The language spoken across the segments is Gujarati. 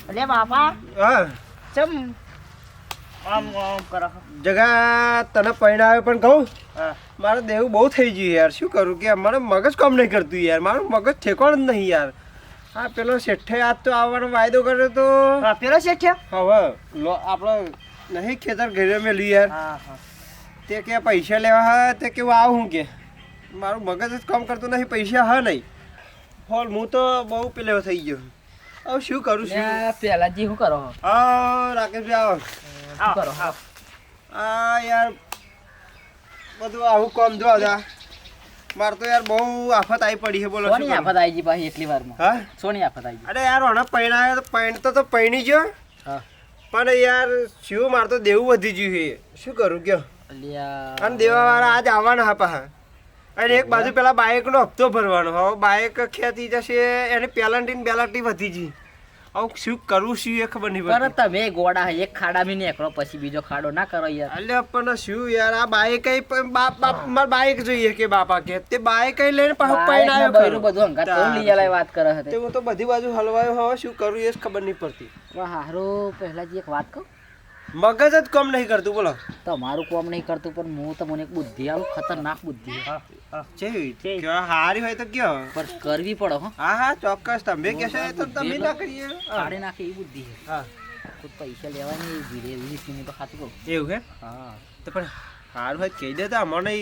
અલે બાપા હા ચમ આમ કરો જગા તને પૈણાવે પણ કહું હા મારે દેવું બહુ થઈ ગયું યાર શું કરું કે મારે મગજ કામ નહીં કરતું યાર મારું મગજ ઠેકાણ જ નહીં યાર હા પેલો શેઠે આજ તો આવવાનો વાયદો કર્યો તો હા પેલો શેઠિયા હવે આપણો નહીં ખેતર ઘરે મેલ્યું યાર હા હા તે કે પૈસા લેવા હા તે કેવું આવું કે મારું મગજ જ કામ કરતું નહીં પૈસા હા નહીં હોલ હું તો બહુ પેલો થઈ ગયો હવે શું કરું છું પેલાજી શું કરો હા રાકેશભાઈ આવો શું કરો હા આ યાર બધું આવું કામ જો હતા મારે તો યાર બહુ આફત આવી પડી છે બોલો શું સોની કરું? આફત આવી ગઈ પાછી એટલી વારમાં હા સોની આફત આવી ગઈ અરે યાર હમણાં પૈણાયો તો પૈણતો તો પૈણી ગયો હા પણ યાર શું મારે તો દેવું વધી ગયું છે શું કરું કયો અલ્યા અને દેવાવાળા આજ આવવાના હા પાછા અને એક બાજુ પેલા બાઇકનો હપ્તો ભરવાનો હવે બાઇક ખેતી જશે એને પેલાન્ટી ને બેલાન્ટી વધી ગઈ હવે શું કરવું શું એ ખબર નહીં પર પડતી તમે ગોડા એક ખાડા બી નીકળો પછી બીજો ખાડો ના કરો યાર અલ્યા પણ શું યાર આ બાઇક બાપ મારે બાઇક જોઈએ કે બાપા કે તે બાઇક લઈને પાછું પૈણાયો બૈરું બધું હંગાત કોણ લઈ જાય વાત કરે તે છે હું તો બધી બાજુ હલવાયો હવે શું કરું એ જ ખબર નહીં પડતી હારો પહેલાજી એક વાત કહું મગજ જ કામ નહીં કરતું બોલો તમારું કોમ નહીં કરતું પણ હું તમને એક બુદ્ધિ આવું ખતરનાક બુદ્ધિ છે હારી હોય તો કયો પર કરવી પડે હો હા હા ચોક્કસ તમે કહેશો એ તો તમે ના કરીએ કાઢી નાખે એ બુદ્ધિ છે હા ખુદ પૈસા લેવાની ધીરે ધીરે તો ખાતું કહું એવું હે હા તો પણ હારું હોય કહી દેતા મને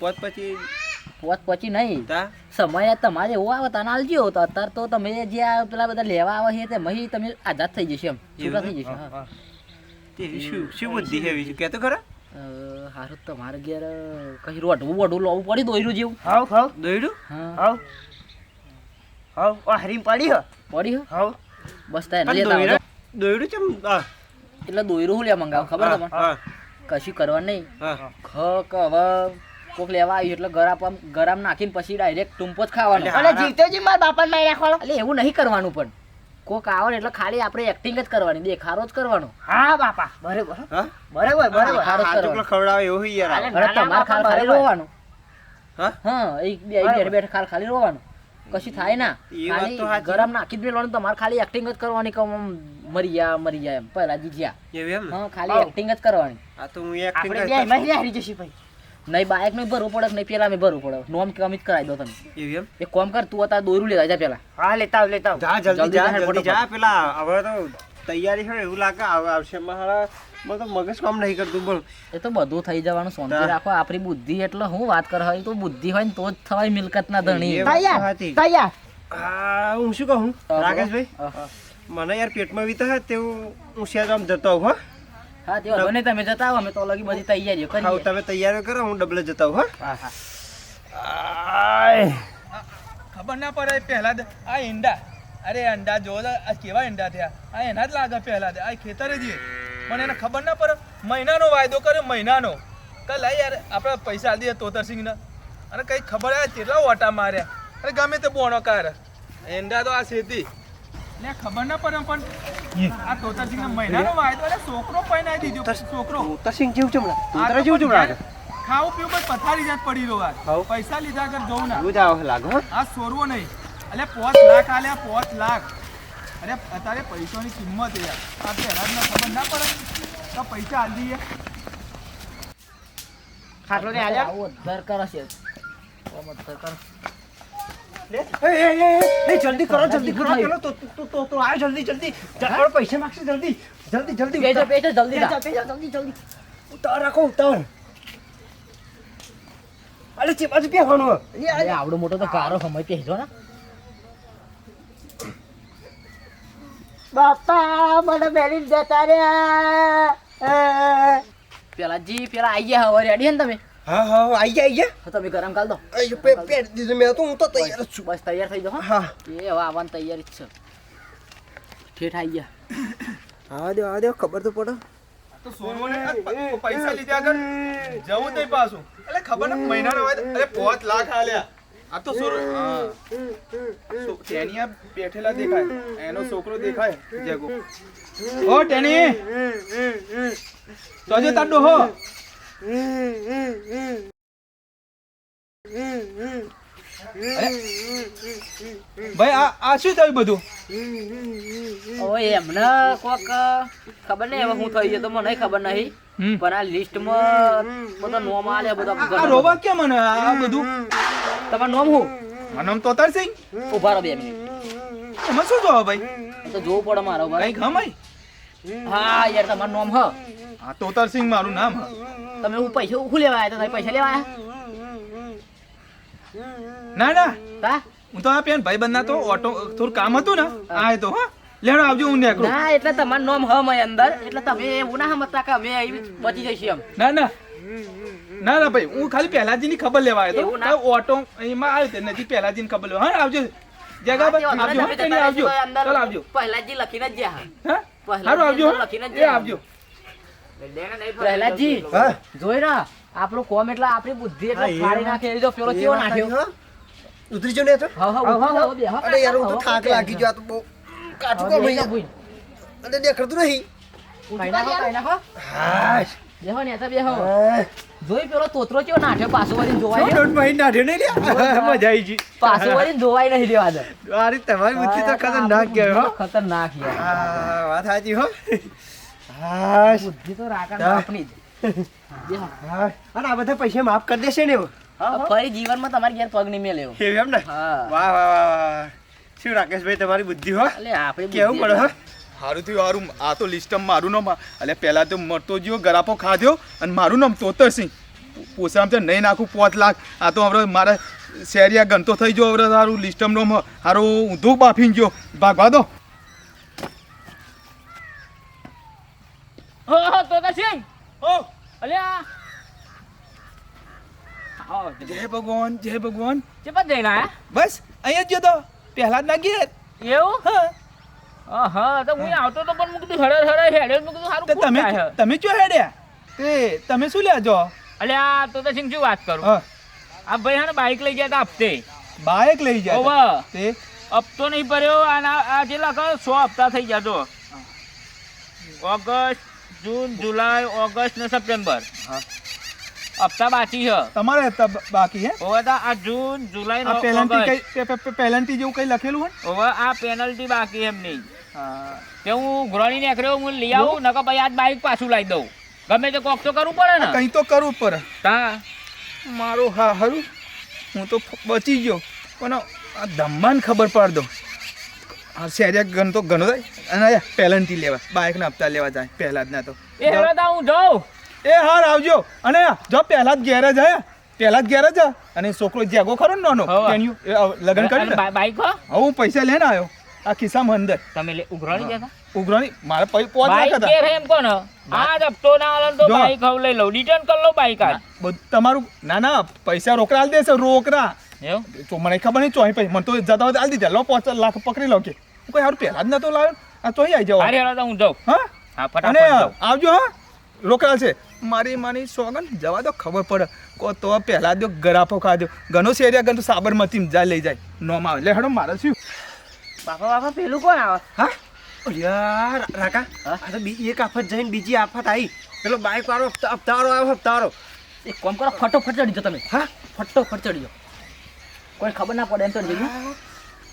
પોત પછી પોત પછી નહીં તા સમય તમારે એવો આવે તને આલજો તો અત્યારે તો તમે જે આ પેલા બધા લેવા આવે છે તે મહી તમે આઝાદ થઈ જશે એમ છૂટા થઈ જશે હા તે શું બુદ્ધિ છે એવી કહેતો ખરા હારું તમારે ઘેર કઈ રોડવું વડવું લાવવું પડી દોયરું જેવું હાવ હાવ દોયડું હા હાવ હાવ આ હરીમ પડી હ પડી હો હાવ બસ તારે પણ લેતા આવજો. દોયડું ચમ હા એટલે દોયરું હું લે મંગાવ ખબર તમને હા કશું કરવાનું નહીં હા ખ કે હવે કોક લેવા આવ્યું એટલે ગરામ નાખીને પછી ડાયરેક્ટ ટૂંપો જ ખાવાનો એટલે અને જીવતોજી મારા બાપાને મારી નાખવાનો એટલે એવું નહીં કરવાનું પણ કોક આવે ને એટલે ખાલી આપણે એક્ટિંગ જ કરવાની દેખાડો જ કરવાનો હા બાપા બરાબર હા બરાબર બરાબર હારો જ આ કરવાનો. ચોકલો ખવડાવે એવું યાર અરે, અરે તમારે ખાલી રોવાનું હા હા એક બેઠે ખાલી રોવાનું કશું થાય ના એ વાત તો ખાલી સાચી. ગરમ નાખી જ મેળવાનું તમારે ખાલી એક્ટિંગ જ કરવાની કે આમ મરી જાય એમ પહેલા જીજ્યા એવું એમ ને? હા ખાલી એક્ટિંગ જ કરવાની આ તો હું એક્ટિંગ આપણે બે મહિને હારી જશે ભાઈ નહીં બાઇક નહીં ભરવું પડે કે નહીં પેલા મેં ભરવું પડે નોમ કમી જ કરાવી દો તમે એવું એમ એક કામ કર તું અત્યારે દોયરું લેવા જા પેલા હા લેતા આવ લેતા આવ જા જલ્દી જલ્દી જા જા, જલ્દી ફટાફટ. જા પેલા હવે તો તૈયારી હોય એવું લાગે આવશે મારા મને તો મગજ કામ નહીં કરતું બોલ એ તો બધું થઈ જવાનું શાંતિ તા. રાખો આપણી બુદ્ધિ એટલે હું વાત કર હોય તો બુદ્ધિ હોય ને તો જ થવાય મિલકત ના ધણી એ વાત તૈયાર સાચી. તૈયાર હા હું શું કહું રાકેશભાઈ મને યાર પેટમાં વીતા હોય તેવું હું શેર આમ જતો આવું હો હા તે વાંધો નહીં તમે જતા આવો અમે તો લગી બધી તૈયારીઓ હા કરીએ તમે તૈયારી કરો હું ડબલે જતા આવું હો હા હા ખબર ના પડે પહેલા આ ઈંડા અરે અંડા જો આ કેવા ઈંડા થયા આ એના જ લાગે પહેલા આ ખેતરે જઈએ પણ એને ખબર ના પડે મહિનાનો વાયદો કર્યો મહિનાનો કે લઈ યાર આપણે પૈસા આલી દઈએ તોતરસિંહને અને કઈ ખબર આવે કેટલા ઓટા માર્યા અરે ગમે તે બોણો કાર ઈંડા તો આ શેતી ને ખબર ના પડે પણ આ તોતરસિંહને મહિનાનો વાયદો અરે છોકરો પૈણાઈ દીધો છોકરો તસિંગ જેવું ચમડા તોતરા જેવું ચમ લાગે ખાવું પીવું પણ પથારી જાત પડી રહ્યો હાઉ. આ પૈસા લીધા કર જવું ના એવું જ આવે લાગે હો આ સોરવો નહીં એટલે 5 લાખ આલ્યા 5 લાખ અરે અત્યારે પૈસાની કિંમત યાર આ પહેલા ખબર ના પડે તો પૈસા આલી દઈએ ખાટલો ને હાલ્યા આવું અધર કરે છે ઓમ અધર કરે. એ જલ્દી કરો જલ્દી કરો થયું. પેલો તો આવ જલ્દી જલ્દી આપણે પૈસા માંગશે જલ્દી જલ્દી જલ્દી પેજો પેજો જલ્દી પેજા, જા. પેજા, જલ્દી જલ્દી ઉતાર રાખો ઉતાર અરે ચે બાજુ પેવાનું અરે આવડો મોટો તો ગારો સમય પહેજો ને બાપા મને મેલીને જતા રહ્યા પેલા જી પેલા આઈ ગયા હવે રેડી ને તમે હા હા આઈ ગયા તો તમે ગરમ કાલ દો આઈ પેટ દીધું મેં તો હું તો તૈયાર જ છું બસ તૈયાર થઈ જાઓ હા એ હવે આવવાની તૈયારી જ છે ઠેઠ આઈ ગયા આ દે ખબર તો પડે તો સોરવો ને પૈસા લીધા કર જવું તઈ પાછું એટલે ખબર ને મહિનાનો વાયદો અરે 5 લાખ આલ્યા આ તો સોર ટેનિયા બેઠેલા દેખાય એનો છોકરો દેખાય જેગો ઓ ટેની તોજે તાર ડોહો ભાઈ આ શું થયું બધું હવે ઓય એમને કોક ખબર નહીં હવે હું થઈ ગયો તો મને ખબર નહીં હમ. પણ આ લિસ્ટમાં બધા નોમ આલ્યા બધા આ રોવા કેમ મને આ બધું તમારું નામ હું મારું નામ તોતારસિંહ. ઉભા રહો 2 મિનિટ એમાં શું જોવા ભાઈ તો જોવું પડે મારો ભાઈ કઈ ગમાય હા યાર તમારું નામ હ આ તોતારસિંહ મારું નામ હ. તમે હું પૈસા ઉખું લેવા આવ્યા તમે પૈસા લેવા ના ના આવ્યા તા હું તો આ પેન ભાઈ બંધના તો ઓટો થોડું કામ હતું ને આ તો હા લેડો આવજો હું નીકળું. ના એટલે તમારું નામ હ મય અંદર એટલે તમે એવું ના સમજતા કે અમે અહીં બચી જઈશું એમ ના ના ના ના ભાઈ હું ખાલી પહેલાજીની ખબર લેવા આવ્યો એવું તો ના. આ ઓટો અહીંમાં આવ્યો તે નથી પહેલાજીની ખબર લેવા હા આવજો જગાભાઈ આવજો હા તેની આવજો ચાલ આવજો પ્રહલાદજી લખીને જ જ્યાં હા પહેલાજી સારું આવજો અંદર લખીને જ એ આવજો પ્રહલાદજી હા જોઈ ના આપણું કોમ એટલે આપણી બુદ્ધિ એટલે હા, એ ફાડી નાખે એ જો પેલો કેવો નાખ્યો ઉતરી જો ને તો હા હા ઉભા થાઓ, બેહો. અરે યાર હું તો થાક લાગી ગયો આ તો બહુ કાચું કામ હવે બેહો, અહીંયા ભૂઈ. અને દેખાતું નહીં કાંઈ નાખો. હાશ બેહો ને તો બેહો જોઈ પેલો તોતરો કેવો નાખ્યો પાછો વળીને જોવાય નહીં. દોઢ મહિના નાઠ્યો નહીં લ્યા મજા આવી ગઈ પાછો વળીને જોવાય નહીં લેવા દે અરે તમારી બુદ્ધિ તો ખતરનાક કહેવાય હો ખતરનાક યાર હા વાત સાચી હો હાશ બુદ્ધિ તો રાકા હા. આપણી જ બેહો. હાશ અને આ બધા પૈસા માફ કરી દેશે ને ફરી જીવનમાં તમારી ઘેર પગ નહીં મેલ્યો એવું એમ ને હા વાહ વાહ વાહ વાહ શું રાકેશભાઈ તમારી બુદ્ધિ હો એટલે આપણી કેવું બુદ્ધિ પડે હો સારું થયું સારું આ તો લિસ્ટમાં મારું નામ એટલે પહેલા તો મરતો જીવો ગરાપો ખાધ્યો અને મારું નામ તોતરસિંહ પોસામ તો નહીં નાખું 5 લાખ આ તો હવે મારા શેરિયા ગણતો થઈ ગયો હવે સારું લિસ્ટમાં નામ સારું ઊંધું બાફીને ગયો ભાગવા દો હો હો તો સિંહ ઓ અલ્યા આવો જય ભગવાન જય ભગવાન ચેપા જઈને આયા બસ અહીંયા જ જતો પહેલા જ ના ઘેર એવું હા હા તો હું આવતો તો પણ મું કીધું હરે હેડે મું કીધું સારું તે કોણ તમે થાય તમે ચો હેડ્યા તે તમે શું લેજો અલ્યા તો સિંહ શું વાત કરું હા આ ભાઈ હા બાઈક લઈ ગયા હતા હપ્તે બાઇક લઈ જાય ઓવા તે હપ્તો નહીં ભર્યો અને આ જેટલા કહો 100 હપ્તા થઈ ગયા જો ઓગસ્ટ જૂન જુલાઈ ઓગસ્ટ ને સપ્ટેમ્બર હા હપ્તા બાકી છે તમારે બાકી હે ઓવા તો આ જૂન જુલાઈ આ નો પેનલ્ટી ઓગસ્ટ કઈ પેનલ્ટી જેવું કઈ લખેલું હોય ઓવા આ પેનલ્ટી બાકી એમની હા તે હું ઘોડાની નીકળ્યો હું લઈ આવું નકર પછી આજ બાઈક પાછું લાવી દઉં ગમે તે કોક તો કરવું પડે ને કંઈ તો કરવું જ પડે તા મારું હા હારું હું તો બચી ગયો પણ આ ધમ્માને ખબર પાડ દો આ શેરિયા ગન તો ઘણો થાય અને પેનલ્ટી લેવા બાઇકના હપ્તા લેવા જાય પહેલા જ ના તો એ હેડો તા હું જાઉં એ હાર આવજો અને જો પહેલા જ ગેરેજ હે પહેલા જ ગેરેજ હે અને છોકરો જેગો ખરો ને નાનો હોવે. એનું લગ્ન કર્યું ને બાઈક હો હવે હું પૈસા લઈને આવ્યો આ ખિસ્સામાં અંદર તમે ઉઘરાણી જતા ઉઘરાણી મારે પૈ પોચ લાખ બાઈક હતા કે એમ કોણ આ હપ્તો ના આલે તો જો. બાઈક હવે લઈ લઉં રિટર્ન કરી લો બાઈક આજ તમારું ના ના પૈસા રોકડા આલી દેશે રોકડા એવું તો મને ખબર નહીં ચોઈ પૈસા મને તો જતા હોય આલી દીધા લો 5 લાખ પકડી લો કે હું કોઈ હારું પહેલા જ નતો લાવ્યો આ ચોઈ આવી જાવ હારે હેડો તા હું જાઉં હા હા અને ફટાફટ જાઉં આવજો હા રોકડા છે મારી સોગન જવા દો ખબર પડે કો તો પહેલા દો ગરાફો ખાધો ઘણો શેરિયા ગણ તો સાબરમતી જાય લઈ જાય નોમ આવે લે હેડો મારે શું બાપા પેલું કોણ આવે હા ઓ યાર રાકા હા? આ તો એક આફત જઈને બીજી આફત આવી પેલો બાઈક વાળો હપ્તાવાળો આવ્યો હપ્તાવાળો એક કામ કરો ફટોફટ ચડી જાઓ તમે હા ફટોફટ ચડી જાઓ કોઈ ખબર ના પડે એમ ચડી જજો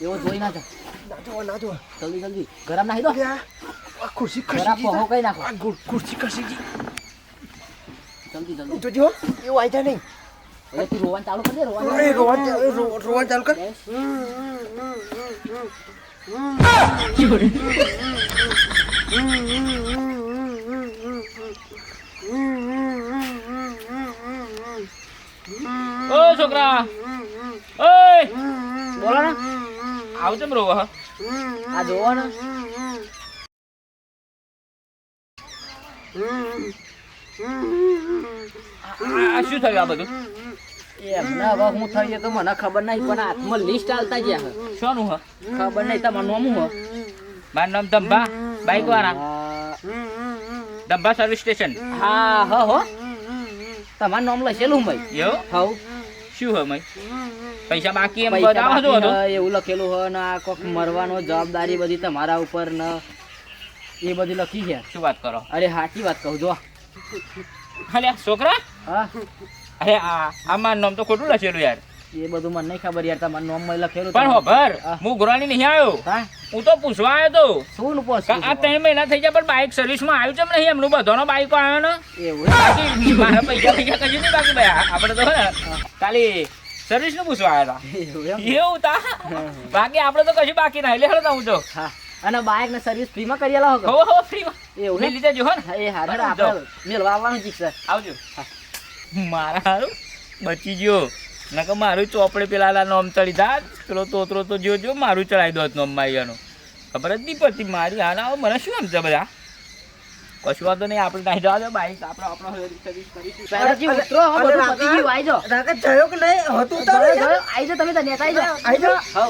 એવો જોઈ ના જાઓ ના જો જલ્દી જલ્દી ગરમ નાખી દો આ ખુરશી ગરમ પહોળો કઈ નાખો આ ખુરશી ખસી ગઈ જલ્દી જલ્દી જોજો એવું આવી જાય નહીં હવે તું રોવાનું ચાલુ કરી દે અરે રોવાનું ચાલુ કર ઓ છોકરા ઓય બોલો ને આવ ચમ રોવો હ આ જોવો ને આ શું થયું આ બધું એમને હવે હું થઈ તો મને ખબર નહીં પણ હાથમાં લિસ્ટ આલતા ગયા છે શાનું હ ખબર નહીં તમારું નામ હું મારું નામ દંભા બાઈક વાળા દંભા સર્વિસ સ્ટેશન હા હા હો તમારું નામ લખેલું ભાઈ એવું હવ શું હે ભાઈ પૈસા બાકી એમ બતાવો છો તો એવું લખેલું હ ને આ કોક મરવાનો જવાબદારી બધી તમારા ઉપર ને એ બધી લખી છે શું વાત કરો અરે સાચી વાત કહું જો અરે છોકરા હા અરે આ મારું નામ તો ખોટું લખેલું યાર એ બધું મને નહીં ખબર યાર, તમારું નામ મેં લખેલું પણ તમે. હોભર હા. હું ગુરાણી નહીં આવ્યો, હા હું તો પૂછવા આવ્યો તો શું નું કે પૂછવું આ 3 મહિના થઈ ગયા પણ બાઇક સર્વિસમાં આવ્યું છે નહીં, એમનું બધાનો બાઇકો આવ્યો ને. એવું એમ? બાકી મારા પૈસા કશું નહીં બાકી ભાઈ, આપણે તો હે ને ખાલી સર્વિસ નું પૂછવા આવ્યા એવું એમ? હતા એવું તા. બાકી આપણે તો કશું બાકી ના એટલે હું તો હા અને બાઇક ને સર્વિસ ફ્રીમાં કરી આલો હો હો હો ફ્રીમાં એવું મેં એમ? લીધે જો હો ને. હા, એ હારે બરાબર, આપણે મેળવા આવવાનું છે સર. આવજો. મારા હારું બચી ગયો નકર મારું ચોપડે પેલા નોમ ચડી દા પેલો તોતરો તો જો મારું ચડાવી દો નોમ મારિયાનો ખબર જ નહીં પડતી મારી હાના હવે મને શું સમજે બધા. કશું વાંધો નહીં, આપણે નાહી જવા દો બાઈક આપણો સર્વિસ કરીશું. પહેલાથી ઉતરો હો, બધું પતી ગયું, આઈ જાઓ. રાકેશ જયો કે નહીં હતું તારે જોયો, જોયો, આઈ જાઓ તમે તો નેતા આઈ જાઓ. આઈ જાઓ. હઉ,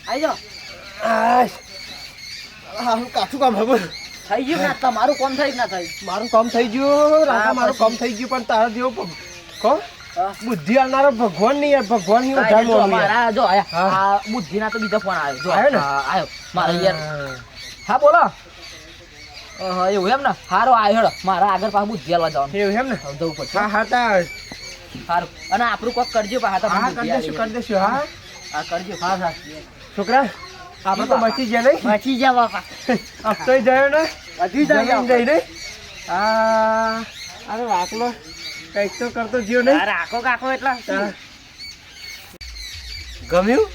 આઈ જાઓ. હારું કાઠું કામ હવે થઈ ગયું ના તમારું કોમ થઈ કે ના થઈ? મારું કામ થઈ ગયું રાકા હા, મારું પછી. કામ થઈ ગયું પણ તારા જેવો કો હા. બુદ્ધિ આલનારો ભગવાન નહીં યાર, ભગવાન ની હા, ઉધાર એટલે જો મોનું યાર. મારા જો આયા. હા. આ બુદ્ધિના તો બીજો ફોન આવ્યો જો આવ્યો ને? હા, આવ્યો મારા યાર. હા બોલો. હા એવું એમ ને, હારો આવ્યો હેડો. મારા આગળ પાછું બુદ્ધિ આલવા જવાનું. એવું એમ ને? હવે જવું પડશે. હા હા તાર હારું. અને આપણું કોક કરજો પાછા તમે હા બુદ્ધિ કરી આલી. દેશું હા હા કરજો. હા હા છોકરા આપણે તો બચી ગયા નહીં બચી જા બાપા. હપ્તોય જયો ને બચી જમીન જા જઈ નહીં અરે રાખલો કંઈક તો કરતો જીવ નહીં રાખો કાકો એટલા હા. ગમ્યું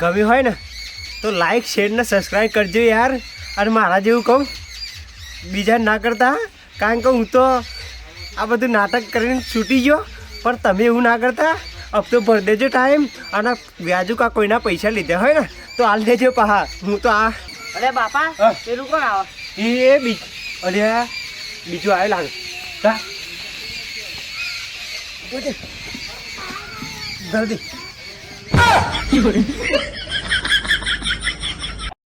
ગમ્યું હોય ને તો લાઈક શેર ને સબસ્ક્રાઈબ કરજો યાર. અને મારા જેવું કહું બીજા ના કરતા, કારણ કે હું તો આ બધું નાટક કરીને છૂટી ગયો, પણ તમે એવું ના કરતા. હપ્તો ભરી દેજો ટાઈમ, અને વ્યાજુ કા કોઈના પૈસા લીધા હોય ને તો હાલ દેજો પાહા. હું તો આ અરે બાપા હા. પેલું કોણ આવે? એ અરે બીજું આવે લાગે જા. જલ્દી